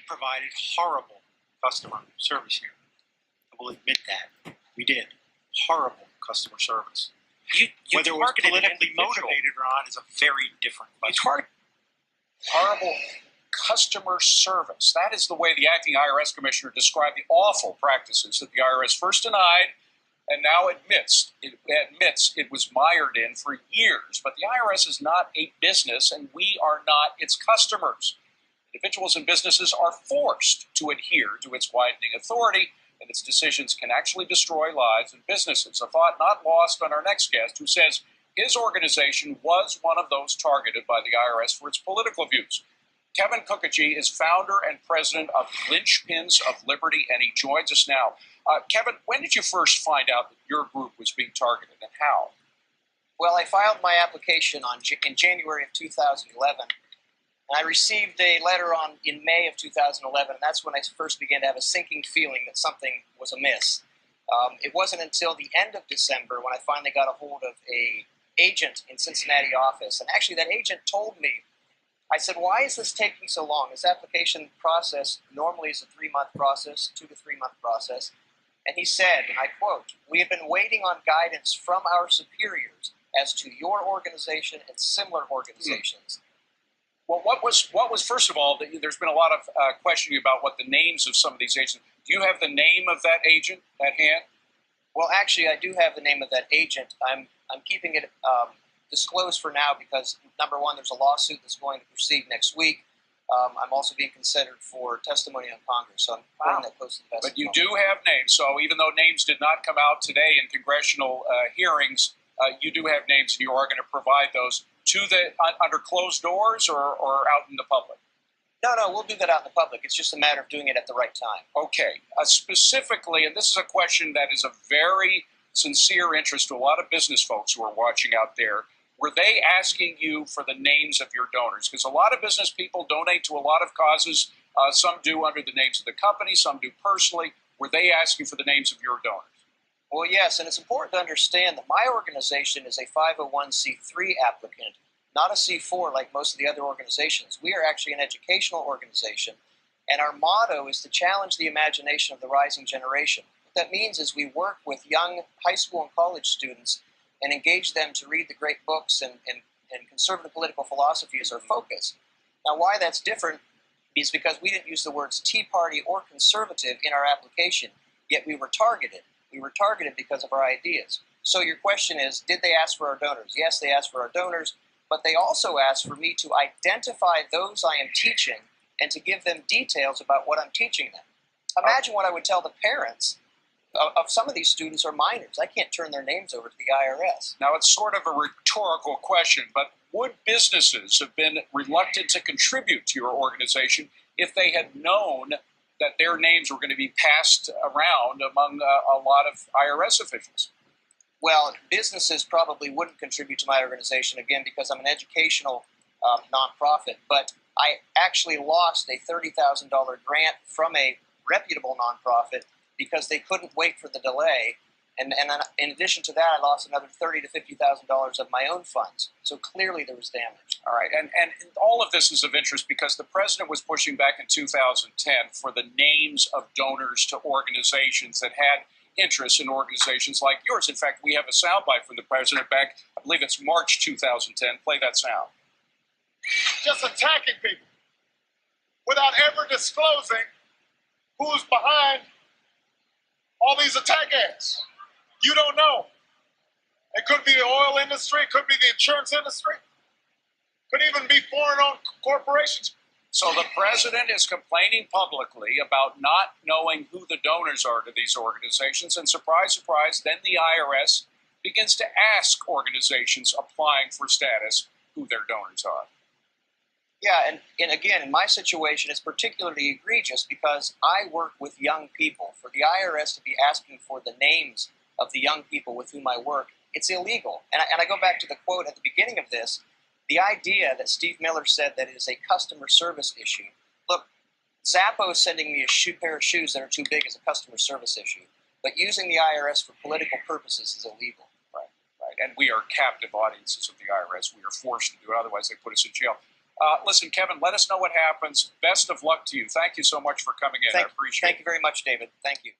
provided horrible customer service here. I will admit that. We did. Horrible customer service. You Whether it was targeted an politically individual. motivated or not is a very different question. Horrible customer service. That is the way the acting IRS commissioner described the awful practices that the IRS first denied and now admits it was mired in for years. But the IRS is not a business, and we are not its customers. Individuals and businesses are forced to adhere to its widening authority, and its decisions can actually destroy lives and businesses. A thought not lost on our next guest, who says his organization was one of those targeted by the IRS for its political views. Kevin Kookogey is founder and president of Lynchpins of Liberty, and he joins us now. Kevin, when did you first find out that your group was being targeted, and how? Well, I filed my application in January of 2011, and I received a letter in May of 2011, and that's when I first began to have a sinking feeling that something was amiss. It wasn't until the end of December when I finally got a hold of an agent in Cincinnati office, and actually that agent told me, I said, why is this taking so long? This application process normally is a 3-month process, 2 to 3 month process. And he said, and I quote, "We have been waiting on guidance from our superiors as to your organization and similar organizations." Well, what was first of all, there's been a lot of questioning about what the names of some of these agents. Do you have the name of that agent at hand? Well, actually, I do have the name of that agent. I'm keeping it disclosed for now because, number one, there's a lawsuit that's going to proceed next week. I'm also being considered for testimony on Congress, so I'm putting that close to the vest. But you do have names, so even though names did not come out today in congressional hearings, you do have names, and you are going to provide those to under closed doors or out in the public? No, we'll do that out in the public. It's just a matter of doing it at the right time. Okay. Specifically, and this is a question that is of very sincere interest to a lot of business folks who are watching out there, were they asking you for the names of your donors? Because a lot of business people donate to a lot of causes. Some do under the names of the company, some do personally. Were they asking for the names of your donors? Well, yes, and it's important to understand that my organization is a 501c3 applicant, not a C4 like most of the other organizations. We are actually an educational organization, and our motto is to challenge the imagination of the rising generation. What that means is we work with young high school and college students and engage them to read the great books, and conservative political philosophy is our focus. Now, why that's different is because we didn't use the words Tea Party or conservative in our application, yet we were targeted. We were targeted because of our ideas. So your question is, did they ask for our donors? Yes, they asked for our donors, but they also asked for me to identify those I am teaching and to give them details about what I'm teaching them. Imagine what I would tell the parents of some of these students are minors. I can't turn their names over to the IRS. Now, it's sort of a rhetorical question, but would businesses have been reluctant to contribute to your organization if they had known that their names were going to be passed around among a lot of IRS officials? Well, businesses probably wouldn't contribute to my organization, again, because I'm an educational nonprofit, but I actually lost a $30,000 grant from a reputable nonprofit because they couldn't wait for the delay. And in addition to that, I lost another $30,000 to $50,000 of my own funds. So clearly there was damage. All right, and all of this is of interest because the president was pushing back in 2010 for the names of donors to organizations that had interest in organizations like yours. In fact, we have a soundbite from the president back, I believe it's March 2010. Play that sound. Just attacking people without ever disclosing who's behind all these attack ads. You don't know. It could be the oil industry, it could be the insurance industry, could even be foreign-owned corporations. So the president is complaining publicly about not knowing who the donors are to these organizations, and surprise, surprise, then the IRS begins to ask organizations applying for status who their donors are. Yeah, and again, in my situation, it's particularly egregious because I work with young people. For the IRS to be asking for the names of the young people with whom I work, it's illegal. And I go back to the quote at the beginning of this, the idea that Steve Miller said that it is a customer service issue. Look, Zappos sending me a pair of shoes that are too big is a customer service issue. But using the IRS for political purposes is illegal. Right. And we are captive audiences of the IRS. We are forced to do it, otherwise they put us in jail. Listen, Kevin, let us know what happens. Best of luck to you. Thank you so much for coming in. I appreciate it. Thank you very much, David. Thank you.